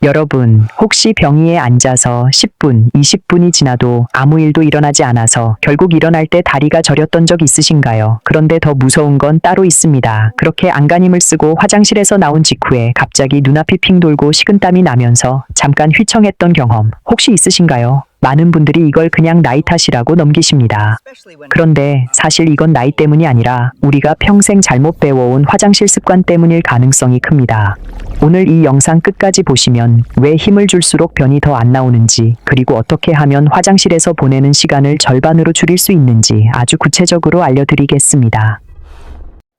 여러분, 혹시 병위에 앉아서 10분, 20분이 지나도 아무 일도 일어나지 않아서 결국 일어날 때 다리가 저렸던 적 있으신가요? 그런데 더 무서운 건 따로 있습니다. 그렇게 안간힘을 쓰고 화장실에서 나온 직후에 갑자기 눈앞이 핑 돌고 식은땀이 나면서 잠깐 휘청했던 경험 혹시 있으신가요? 많은 분들이 이걸 그냥 나이 탓이라고 넘기십니다. 그런데 사실 이건 나이 때문이 아니라 우리가 평생 잘못 배워온 화장실 습관 때문일 가능성이 큽니다. 오늘 이 영상 끝까지 보시면 왜 힘을 줄수록 변이 더 안 나오는지, 그리고 어떻게 하면 화장실에서 보내는 시간을 절반으로 줄일 수 있는지 아주 구체적으로 알려드리겠습니다.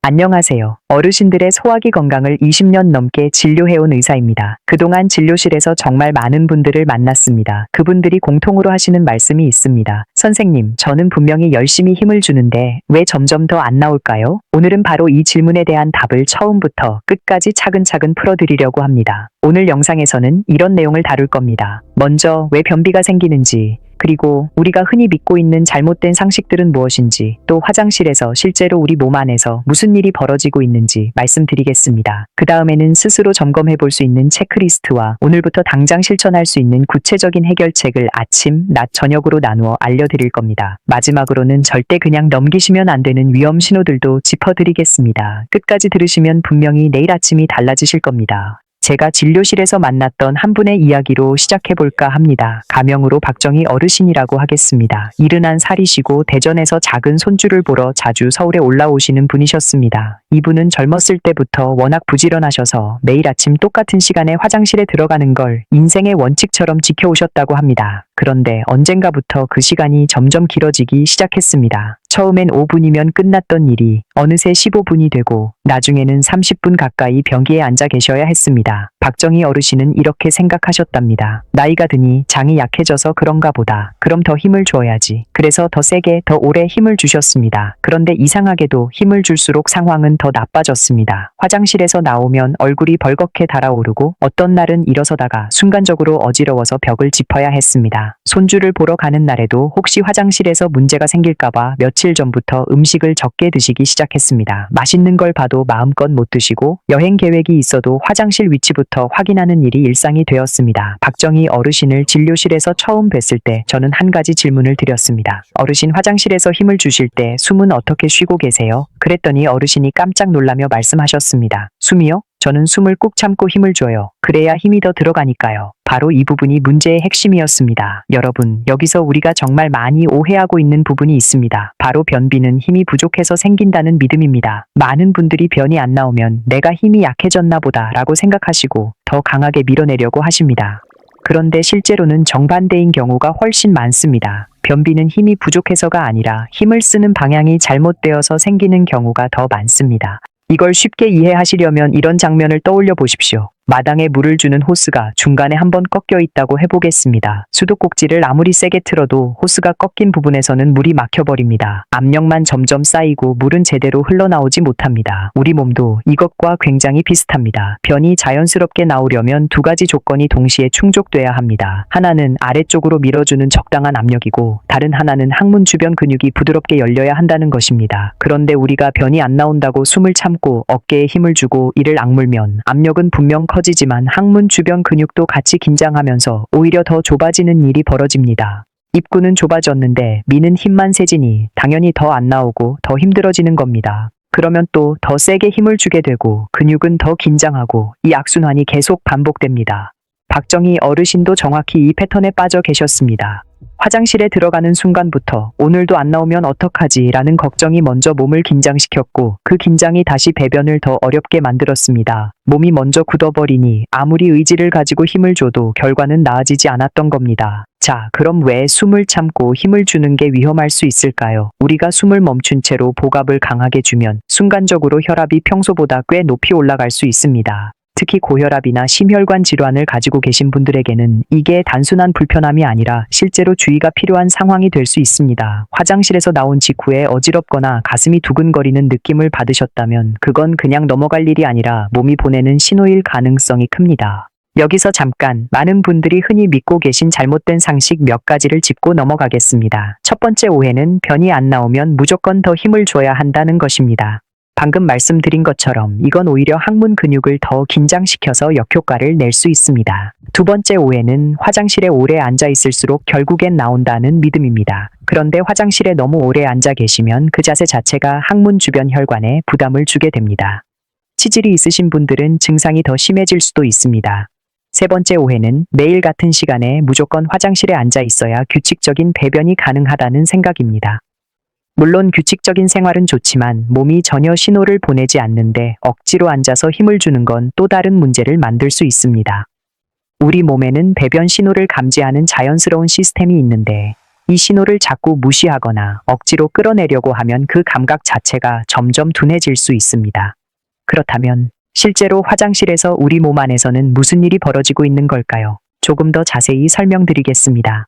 안녕하세요. 어르신들의 소화기 건강을 20년 넘게 진료해온 의사입니다. 그동안 진료실에서 정말 많은 분들을 만났습니다. 그분들이 공통으로 하시는 말씀이 있습니다. 선생님, 저는 분명히 열심히 힘을 주는데 왜 점점 더 안 나올까요? 오늘은 바로 이 질문에 대한 답을 처음부터 끝까지 차근차근 풀어드리려고 합니다. 오늘 영상에서는 이런 내용을 다룰 겁니다. 먼저 왜 변비가 생기는지, 그리고 우리가 흔히 믿고 있는 잘못된 상식들은 무엇인지, 또 화장실에서 실제로 우리 몸 안에서 무슨 일이 벌어지고 있는지 말씀드리겠습니다. 그 다음에는 스스로 점검해 볼 수 있는 체크리스트와 오늘부터 당장 실천할 수 있는 구체적인 해결책을 아침, 낮, 저녁으로 나누어 알려드릴 겁니다. 마지막으로는 절대 그냥 넘기시면 안 되는 위험 신호들도 짚어드리겠습니다. 끝까지 들으시면 분명히 내일 아침이 달라지실 겁니다. 제가 진료실에서 만났던 한 분의 이야기로 시작해볼까 합니다. 가명으로 박정희 어르신이라고 하겠습니다. 이른한 살이시고 대전에서 작은 손주를 보러 자주 서울에 올라오시는 분이셨습니다. 이분은 젊었을 때부터 워낙 부지런하셔서 매일 아침 똑같은 시간에 화장실에 들어가는 걸 인생의 원칙처럼 지켜오셨다고 합니다. 그런데 언젠가부터 그 시간이 점점 길어지기 시작했습니다. 처음엔 5분이면 끝났던 일이 어느새 15분이 되고 나중에는 30분 가까이 변기에 앉아 계셔야 했습니다. 박정희 어르신은 이렇게 생각하셨답니다. 나이가 드니 장이 약해져서 그런가 보다. 그럼 더 힘을 줘야지. 그래서 더 세게, 더 오래 힘을 주셨습니다. 그런데 이상하게도 힘을 줄수록 상황은 더 나빠졌습니다. 화장실에서 나오면 얼굴이 벌겋게 달아오르고 어떤 날은 일어서다가 순간적으로 어지러워서 벽을 짚어야 했습니다. 손주를 보러 가는 날에도 혹시 화장실에서 문제가 생길까봐 며칠 전부터 음식을 적게 드시기 시작했습니다. 맛있는 걸 봐도 마음껏 못 드시고 여행 계획이 있어도 화장실 위치부터 확인하는 일이 일상이 되었습니다. 박정희 어르신을 진료실에서 처음 뵀을 때 저는 한 가지 질문을 드렸습니다. 어르신, 화장실에서 힘을 주실 때 숨은 어떻게 쉬고 계세요? 그랬더니 어르신이 깜짝 놀라며 말씀하셨습니다. 숨이요? 저는 숨을 꾹 참고 힘을 줘요. 그래야 힘이 더 들어가니까요. 바로 이 부분이 문제의 핵심이었습니다. 여러분, 여기서 우리가 정말 많이 오해하고 있는 부분이 있습니다. 바로 변비는 힘이 부족해서 생긴다는 믿음입니다. 많은 분들이 변이 안 나오면 내가 힘이 약해졌나 보다 라고 생각하시고 더 강하게 밀어내려고 하십니다. 그런데 실제로는 정반대인 경우가 훨씬 많습니다. 변비는 힘이 부족해서가 아니라 힘을 쓰는 방향이 잘못되어서 생기는 경우가 더 많습니다. 이걸 쉽게 이해하시려면 이런 장면을 떠올려 보십시오. 마당에 물을 주는 호스가 중간에 한번 꺾여 있다고 해보겠습니다. 수도꼭지를 아무리 세게 틀어도 호스가 꺾인 부분에서는 물이 막혀버립니다. 압력만 점점 쌓이고 물은 제대로 흘러나오지 못합니다. 우리 몸도 이것과 굉장히 비슷합니다. 변이 자연스럽게 나오려면 두 가지 조건이 동시에 충족돼야 합니다. 하나는 아래쪽으로 밀어주는 적당한 압력이고 다른 하나는 항문 주변 근육이 부드럽게 열려야 한다는 것입니다. 그런데 우리가 변이 안 나온다고 숨을 참고 어깨에 힘을 주고 이를 악물면 압력은 분명 커지지만 항문 주변 근육도 같이 긴장하면서 오히려 더 좁아지는 일이 벌어집니다. 입구는 좁아졌는데 미는 힘만 세지니 당연히 더 안 나오고 더 힘들어지는 겁니다. 그러면 또 더 세게 힘을 주게 되고 근육은 더 긴장하고 이 악순환이 계속 반복됩니다. 박정희 어르신도 정확히 이 패턴에 빠져 계셨습니다. 화장실에 들어가는 순간부터 오늘도 안 나오면 어떡하지 라는 걱정이 먼저 몸을 긴장시켰고 그 긴장이 다시 배변을 더 어렵게 만들었습니다. 몸이 먼저 굳어버리니 아무리 의지를 가지고 힘을 줘도 결과는 나아지지 않았던 겁니다. 자, 그럼 왜 숨을 참고 힘을 주는 게 위험할 수 있을까요? 우리가 숨을 멈춘 채로 복압을 강하게 주면 순간적으로 혈압이 평소보다 꽤 높이 올라갈 수 있습니다. 특히 고혈압이나 심혈관 질환을 가지고 계신 분들에게는 이게 단순한 불편함이 아니라 실제로 주의가 필요한 상황이 될 수 있습니다. 화장실에서 나온 직후에 어지럽거나 가슴이 두근거리는 느낌을 받으셨다면 그건 그냥 넘어갈 일이 아니라 몸이 보내는 신호일 가능성이 큽니다. 여기서 잠깐 많은 분들이 흔히 믿고 계신 잘못된 상식 몇 가지를 짚고 넘어가겠습니다. 첫 번째 오해는 변이 안 나오면 무조건 더 힘을 줘야 한다는 것입니다. 방금 말씀드린 것처럼 이건 오히려 항문 근육을 더 긴장시켜서 역효과를 낼 수 있습니다. 두 번째 오해는 화장실에 오래 앉아 있을수록 결국엔 나온다는 믿음입니다. 그런데 화장실에 너무 오래 앉아 계시면 그 자세 자체가 항문 주변 혈관에 부담을 주게 됩니다. 치질이 있으신 분들은 증상이 더 심해질 수도 있습니다. 세 번째 오해는 매일 같은 시간에 무조건 화장실에 앉아 있어야 규칙적인 배변이 가능하다는 생각입니다. 물론 규칙적인 생활은 좋지만 몸이 전혀 신호를 보내지 않는데 억지로 앉아서 힘을 주는 건 또 다른 문제를 만들 수 있습니다. 우리 몸에는 배변 신호를 감지하는 자연스러운 시스템이 있는데 이 신호를 자꾸 무시하거나 억지로 끌어내려고 하면 그 감각 자체가 점점 둔해질 수 있습니다. 그렇다면 실제로 화장실에서 우리 몸 안에서는 무슨 일이 벌어지고 있는 걸까요? 조금 더 자세히 설명드리겠습니다.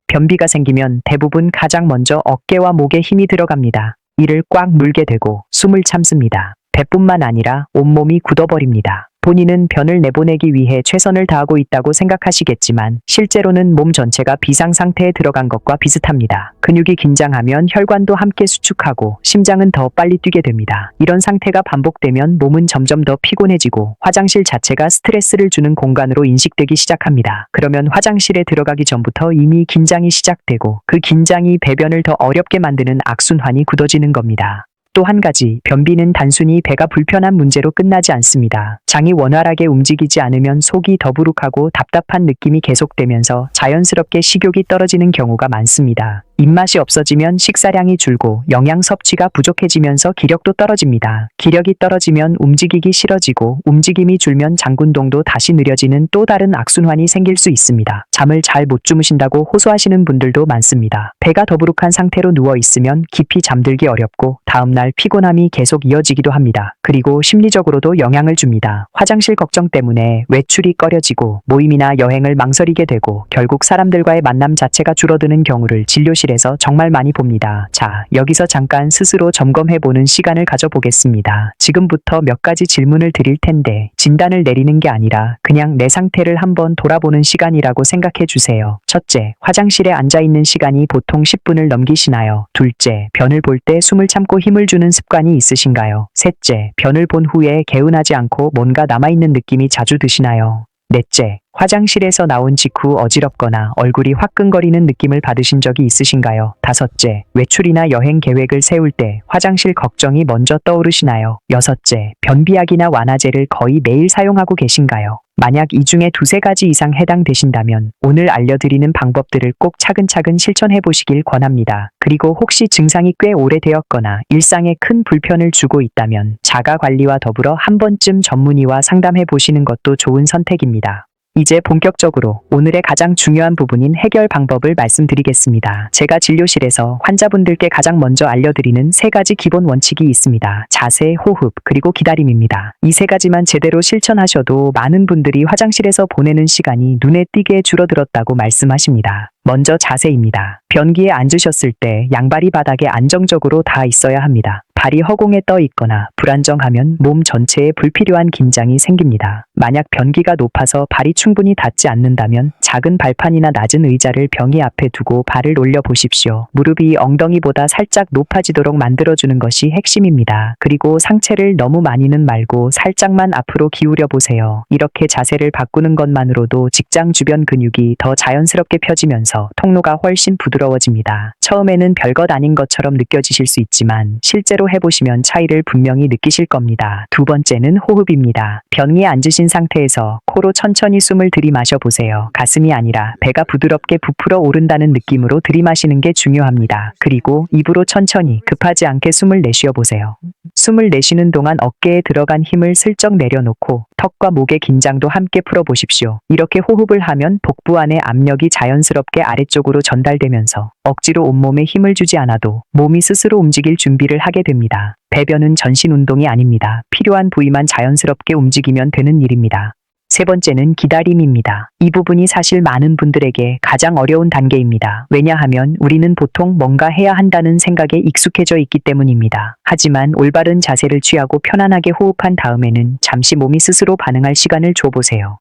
변비가 생기면 대부분 가장 먼저 어깨와 목에 힘이 들어갑니다. 이를 꽉 물게 되고 숨을 참습니다. 배뿐만 아니라 온몸이 굳어버립니다. 본인은 변을 내보내기 위해 최선을 다하고 있다고 생각하시겠지만 실제로는 몸 전체가 비상 상태에 들어간 것과 비슷합니다. 근육이 긴장하면 혈관도 함께 수축하고 심장은 더 빨리 뛰게 됩니다. 이런 상태가 반복되면 몸은 점점 더 피곤해지고 화장실 자체가 스트레스를 주는 공간으로 인식되기 시작합니다. 그러면 화장실에 들어가기 전부터 이미 긴장이 시작되고 그 긴장이 배변을 더 어렵게 만드는 악순환이 굳어지는 겁니다. 또 한 가지, 변비는 단순히 배가 불편한 문제로 끝나지 않습니다. 장이 원활하게 움직이지 않으면 속이 더부룩하고 답답한 느낌이 계속되면서 자연스럽게 식욕이 떨어지는 경우가 많습니다. 입맛이 없어지면 식사량이 줄고 영양 섭취가 부족해지면서 기력도 떨어집니다. 기력이 떨어지면 움직이기 싫어지고 움직임이 줄면 장군동도 다시 느려지는 또 다른 악순환이 생길 수 있습니다. 잠을 잘 못 주무신다고 호소하시는 분들도 많습니다. 배가 더부룩한 상태로 누워 있으면 깊이 잠들기 어렵고 다음날 피곤함이 계속 이어지기도 합니다. 그리고 심리적으로도 영향을 줍니다. 화장실 걱정 때문에 외출이 꺼려지고 모임이나 여행을 망설이게 되고 결국 사람들과의 만남 자체가 줄어드는 경우를 진료실에서 정말 많이 봅니다. 자, 여기서 잠깐 스스로 점검해보는 시간을 가져보겠습니다. 지금부터 몇 가지 질문을 드릴 텐데 진단을 내리는 게 아니라 그냥 내 상태를 한번 돌아보는 시간이라고 생각해 주세요. 첫째, 화장실에 앉아있는 시간이 보통 10분을 넘기시나요? 둘째, 변을 볼 때 숨을 참고 힘을 주는 습관이 있으신가요? 셋째, 변을 본 후에 개운하지 않고 뭔가 남아있는 느낌이 자주 드시나요? 넷째, 화장실에서 나온 직후 어지럽거나 얼굴이 화끈거리는 느낌을 받으신 적이 있으신가요? 다섯째, 외출이나 여행 계획을 세울 때 화장실 걱정이 먼저 떠오르시나요? 여섯째, 변비약이나 완화제를 거의 매일 사용하고 계신가요? 만약 이 중에 두세 가지 이상 해당되신다면 오늘 알려드리는 방법들을 꼭 차근차근 실천해 보시길 권합니다. 그리고 혹시 증상이 꽤 오래되었거나 일상에 큰 불편을 주고 있다면 자가 관리와 더불어 한 번쯤 전문의와 상담해 보시는 것도 좋은 선택입니다. 이제 본격적으로 오늘의 가장 중요한 부분인 해결 방법을 말씀드리겠습니다. 제가 진료실에서 환자분들께 가장 먼저 알려드리는 세 가지 기본 원칙이 있습니다. 자세, 호흡, 그리고 기다림입니다. 이 세 가지만 제대로 실천하셔도 많은 분들이 화장실에서 보내는 시간이 눈에 띄게 줄어들었다고 말씀하십니다. 먼저 자세입니다. 변기에 앉으셨을 때 양발이 바닥에 안정적으로 닿아 있어야 합니다. 발이 허공에 떠 있거나 불안정하면 몸 전체에 불필요한 긴장이 생깁니다. 만약 변기가 높아서 발이 충분히 닿지 않는다면 작은 발판이나 낮은 의자를 변기 앞에 두고 발을 올려 보십시오. 무릎이 엉덩이보다 살짝 높아지도록 만들어주는 것이 핵심입니다. 그리고 상체를 너무 많이는 말고 살짝만 앞으로 기울여 보세요. 이렇게 자세를 바꾸는 것만으로도 직장 주변 근육이 더 자연스럽게 펴지면서 통로가 훨씬 부드러워집니다. 처음에는 별것 아닌 것처럼 느껴지실 수 있지만 실제로 해보시면 차이를 분명히 느끼실 겁니다. 두 번째는 호흡입니다. 변기에 앉으신 상태에서 코로 천천히 숨을 들이마셔 보세요. 가슴이 아니라 배가 부드럽게 부풀어 오른다는 느낌으로 들이마시는 게 중요합니다. 그리고 입으로 천천히 급하지 않게 숨을 내쉬어 보세요. 숨을 내쉬는 동안 어깨에 들어간 힘을 슬쩍 내려놓고 턱과 목의 긴장도 함께 풀어보십시오. 이렇게 호흡을 하면 복부 안의 압력이 자연스럽게 아래쪽으로 전달되면서 억지로 온몸에 힘을 주지 않아도 몸이 스스로 움직일 준비를 하게 됩니다. 배변은 전신 운동이 아닙니다. 필요한 부위만 자연스럽게 움직이면 되는 일입니다. 세 번째는 기다림입니다. 이 부분이 사실 많은 분들에게 가장 어려운 단계입니다. 왜냐하면 우리는 보통 뭔가 해야 한다는 생각에 익숙해져 있기 때문입니다. 하지만 올바른 자세를 취하고 편안하게 호흡한 다음에는 잠시 몸이 스스로 반응할 시간을 줘보세요.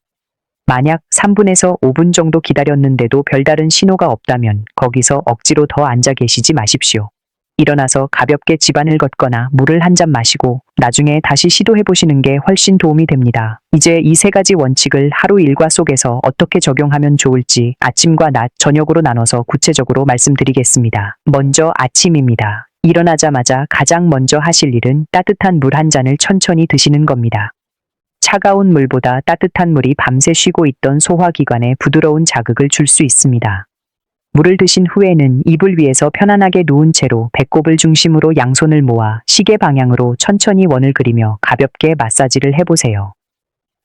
만약 3분에서 5분 정도 기다렸는데도 별다른 신호가 없다면 거기서 억지로 더 앉아 계시지 마십시오. 일어나서 가볍게 집안을 걷거나 물을 한 잔 마시고 나중에 다시 시도해보시는 게 훨씬 도움이 됩니다. 이제 이 세 가지 원칙을 하루 일과 속에서 어떻게 적용하면 좋을지 아침과 낮, 저녁으로 나눠서 구체적으로 말씀드리겠습니다. 먼저 아침입니다. 일어나자마자 가장 먼저 하실 일은 따뜻한 물 한 잔을 천천히 드시는 겁니다. 차가운 물보다 따뜻한 물이 밤새 쉬고 있던 소화기관에 부드러운 자극을 줄 수 있습니다. 물을 드신 후에는 이불 위에서 편안하게 누운 채로 배꼽을 중심으로 양손을 모아 시계 방향으로 천천히 원을 그리며 가볍게 마사지를 해보세요.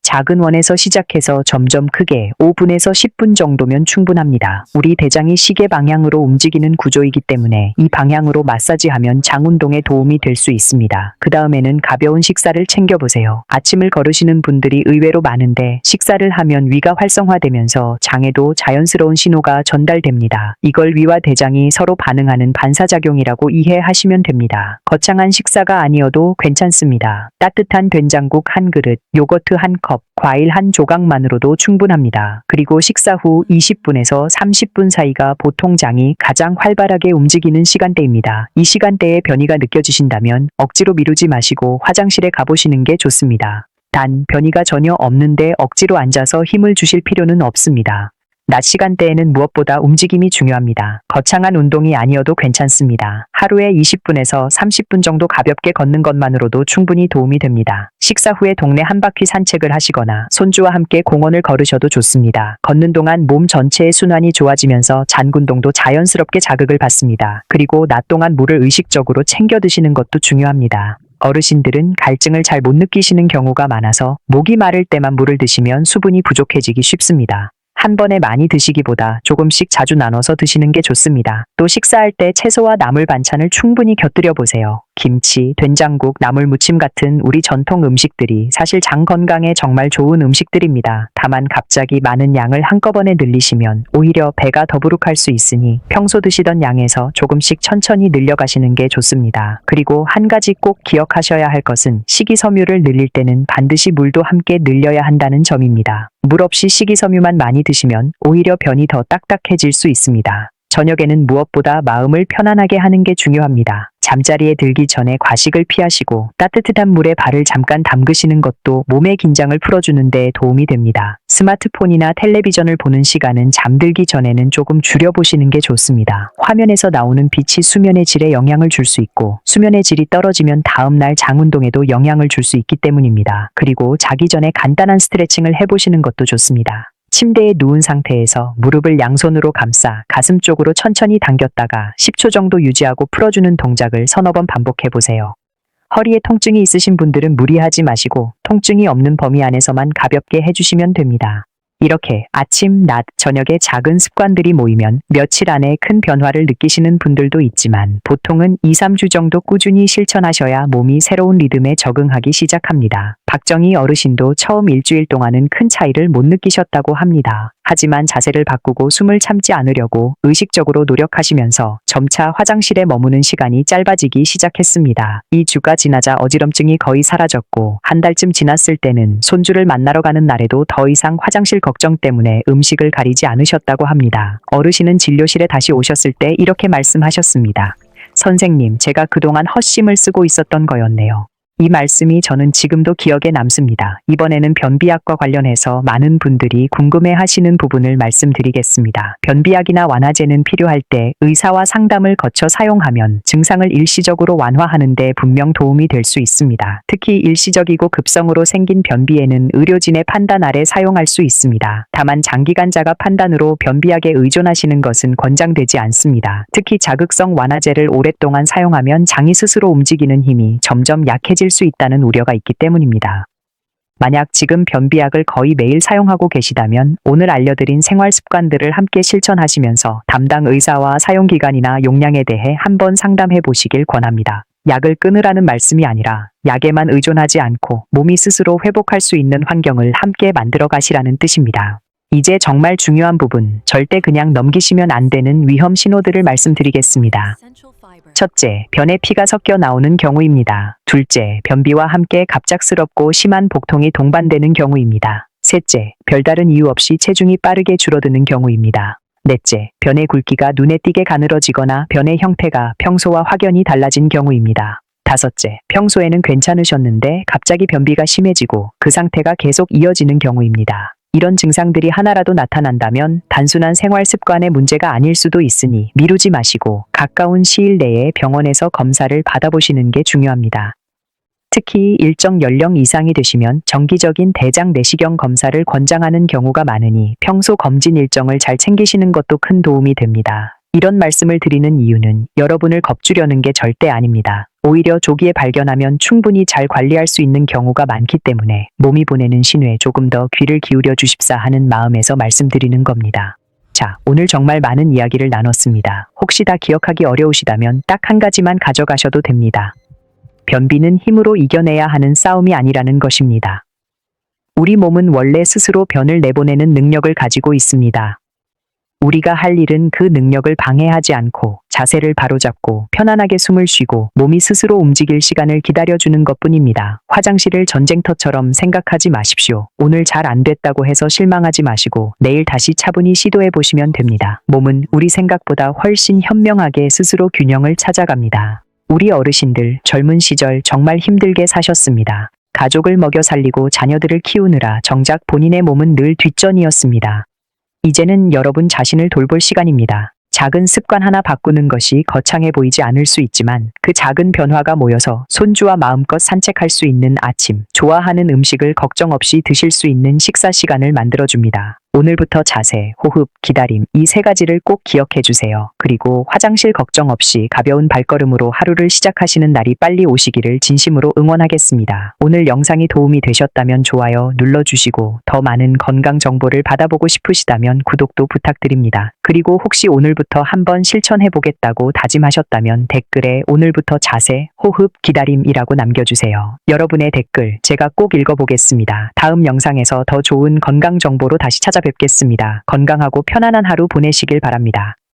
작은 원에서 시작해서 점점 크게 5분에서 10분 정도면 충분합니다. 우리 대장이 시계 방향으로 움직이는 구조이기 때문에 이 방향으로 마사지하면 장 운동에 도움이 될 수 있습니다. 그 다음에는 가벼운 식사를 챙겨보세요. 아침을 거르시는 분들이 의외로 많은데 식사를 하면 위가 활성화되면서 장에도 자연스러운 신호가 전달됩니다. 이걸 위와 대장이 서로 반응하는 반사작용이라고 이해하시면 됩니다. 거창한 식사가 아니어도 괜찮습니다. 따뜻한 된장국 한 그릇, 요거트 한 컵, 과일 한 조각만으로도 충분합니다. 그리고 식사 후 20분에서 30분 사이가 보통 장이 가장 활발하게 움직이는 시간대입니다. 이 시간대에 변이가 느껴지신다면 억지로 미루지 마시고 화장실에 가보시는 게 좋습니다. 단, 변이가 전혀 없는데 억지로 앉아서 힘을 주실 필요는 없습니다. 낮 시간대에는 무엇보다 움직임이 중요합니다. 거창한 운동이 아니어도 괜찮습니다. 하루에 20분에서 30분 정도 가볍게 걷는 것만으로도 충분히 도움이 됩니다. 식사 후에 동네 한 바퀴 산책을 하시거나 손주와 함께 공원을 걸으셔도 좋습니다. 걷는 동안 몸 전체의 순환이 좋아지면서 잔근동도 자연스럽게 자극을 받습니다. 그리고 낮 동안 물을 의식적으로 챙겨 드시는 것도 중요합니다. 어르신들은 갈증을 잘 못 느끼시는 경우가 많아서 목이 마를 때만 물을 드시면 수분이 부족해지기 쉽습니다. 한 번에 많이 드시기보다 조금씩 자주 나눠서 드시는 게 좋습니다. 또 식사할 때 채소와 나물 반찬을 충분히 곁들여 보세요. 김치, 된장국, 나물 무침 같은 우리 전통 음식들이 사실 장 건강에 정말 좋은 음식들입니다. 다만 갑자기 많은 양을 한꺼번에 늘리시면 오히려 배가 더부룩할 수 있으니 평소 드시던 양에서 조금씩 천천히 늘려가시는 게 좋습니다. 그리고 한 가지 꼭 기억하셔야 할 것은 식이섬유를 늘릴 때는 반드시 물도 함께 늘려야 한다는 점입니다. 물 없이 식이섬유만 많이 드시면 오히려 변이 더 딱딱해질 수 있습니다. 저녁에는 무엇보다 마음을 편안하게 하는 게 중요합니다. 잠자리에 들기 전에 과식을 피하시고 따뜻한 물에 발을 잠깐 담그시는 것도 몸의 긴장을 풀어주는 데 도움이 됩니다. 스마트폰이나 텔레비전을 보는 시간은 잠들기 전에는 조금 줄여보시는 게 좋습니다. 화면에서 나오는 빛이 수면의 질에 영향을 줄 수 있고 수면의 질이 떨어지면 다음날 장 운동에도 영향을 줄 수 있기 때문입니다. 그리고 자기 전에 간단한 스트레칭을 해보시는 것도 좋습니다. 침대에 누운 상태에서 무릎을 양손으로 감싸 가슴 쪽으로 천천히 당겼다가 10초 정도 유지하고 풀어주는 동작을 서너 번 반복해보세요. 허리에 통증이 있으신 분들은 무리하지 마시고 통증이 없는 범위 안에서만 가볍게 해주시면 됩니다. 이렇게 아침, 낮, 저녁에 작은 습관들이 모이면 며칠 안에 큰 변화를 느끼시는 분들도 있지만 보통은 2, 3주 정도 꾸준히 실천하셔야 몸이 새로운 리듬에 적응하기 시작합니다. 박정희 어르신도 처음 일주일 동안은 큰 차이를 못 느끼셨다고 합니다. 하지만 자세를 바꾸고 숨을 참지 않으려고 의식적으로 노력하시면서 점차 화장실에 머무는 시간이 짧아지기 시작했습니다. 2주가 지나자 어지럼증이 거의 사라졌고 한 달쯤 지났을 때는 손주를 만나러 가는 날에도 더 이상 화장실 걱정 때문에 음식을 가리지 않으셨다고 합니다. 어르신은 진료실에 다시 오셨을 때 이렇게 말씀하셨습니다. 선생님, 제가 그동안 헛심을 쓰고 있었던 거였네요. 이 말씀이 저는 지금도 기억에 남습니다. 이번에는 변비약과 관련해서 많은 분들이 궁금해하시는 부분을 말씀드리겠습니다. 변비약이나 완화제는 필요할 때 의사와 상담을 거쳐 사용하면 증상을 일시적으로 완화하는 데 분명 도움이 될 수 있습니다. 특히 일시적이고 급성으로 생긴 변비에는 의료진의 판단 아래 사용할 수 있습니다. 다만 장기간 자가 판단으로 변비약에 의존하시는 것은 권장되지 않습니다. 특히 자극성 완화제를 오랫동안 사용하면 장이 스스로 움직이는 힘이 점점 약해질 수 있다는 우려가 있기 때문입니다. 만약 지금 변비약을 거의 매일 사용하고 계시다면 오늘 알려드린 생활 습관들을 함께 실천하시면서 담당 의사와 사용기간이나 용량에 대해 한번 상담해 보시길 권합니다. 약을 끊으라는 말씀이 아니라 약에만 의존하지 않고 몸이 스스로 회복할 수 있는 환경을 함께 만들어 가시라는 뜻입니다. 이제 정말 중요한 부분, 절대 그냥 넘기시면 안 되는 위험 신호들을 말씀드리겠습니다. 첫째, 변에 피가 섞여 나오는 경우입니다. 둘째, 변비와 함께 갑작스럽고 심한 복통이 동반되는 경우입니다. 셋째, 별다른 이유 없이 체중이 빠르게 줄어드는 경우입니다. 넷째, 변의 굵기가 눈에 띄게 가늘어지거나 변의 형태가 평소와 확연히 달라진 경우입니다. 다섯째, 평소에는 괜찮으셨는데 갑자기 변비가 심해지고 그 상태가 계속 이어지는 경우입니다. 이런 증상들이 하나라도 나타난다면 단순한 생활 습관의 문제가 아닐 수도 있으니 미루지 마시고 가까운 시일 내에 병원에서 검사를 받아보시는 게 중요합니다. 특히 일정 연령 이상이 되시면 정기적인 대장 내시경 검사를 권장하는 경우가 많으니 평소 검진 일정을 잘 챙기시는 것도 큰 도움이 됩니다. 이런 말씀을 드리는 이유는 여러분을 겁주려는 게 절대 아닙니다. 오히려 조기에 발견하면 충분히 잘 관리할 수 있는 경우가 많기 때문에 몸이 보내는 신호에 조금 더 귀를 기울여 주십사 하는 마음에서 말씀드리는 겁니다. 자, 오늘 정말 많은 이야기를 나눴습니다. 혹시 다 기억하기 어려우시다면 딱 한 가지만 가져가셔도 됩니다. 변비는 힘으로 이겨내야 하는 싸움이 아니라는 것입니다. 우리 몸은 원래 스스로 변을 내보내는 능력을 가지고 있습니다. 우리가 할 일은 그 능력을 방해하지 않고 자세를 바로잡고 편안하게 숨을 쉬고 몸이 스스로 움직일 시간을 기다려주는 것뿐입니다. 화장실을 전쟁터처럼 생각하지 마십시오. 오늘 잘 안 됐다고 해서 실망하지 마시고 내일 다시 차분히 시도해 보시면 됩니다. 몸은 우리 생각보다 훨씬 현명하게 스스로 균형을 찾아갑니다. 우리 어르신들 젊은 시절 정말 힘들게 사셨습니다. 가족을 먹여 살리고 자녀들을 키우느라 정작 본인의 몸은 늘 뒷전이었습니다. 이제는 여러분 자신을 돌볼 시간입니다. 작은 습관 하나 바꾸는 것이 거창해 보이지 않을 수 있지만 그 작은 변화가 모여서 손주와 마음껏 산책할 수 있는 아침, 좋아하는 음식을 걱정 없이 드실 수 있는 식사 시간을 만들어줍니다. 오늘부터 자세, 호흡, 기다림 이 세 가지를 꼭 기억해 주세요. 그리고 화장실 걱정 없이 가벼운 발걸음으로 하루를 시작하시는 날이 빨리 오시기를 진심으로 응원하겠습니다. 오늘 영상이 도움이 되셨다면 좋아요 눌러주시고 더 많은 건강 정보를 받아보고 싶으시다면 구독도 부탁드립니다. 그리고 혹시 오늘부터 한번 실천해 보겠다고 다짐하셨다면 댓글에 오늘부터 자세, 호흡, 기다림이라고 남겨주세요. 여러분의 댓글 제가 꼭 읽어보겠습니다. 다음 영상에서 더 좋은 건강 정보로 다시 찾아뵙겠습니다. 건강하고 편안한 하루 보내시길 바랍니다.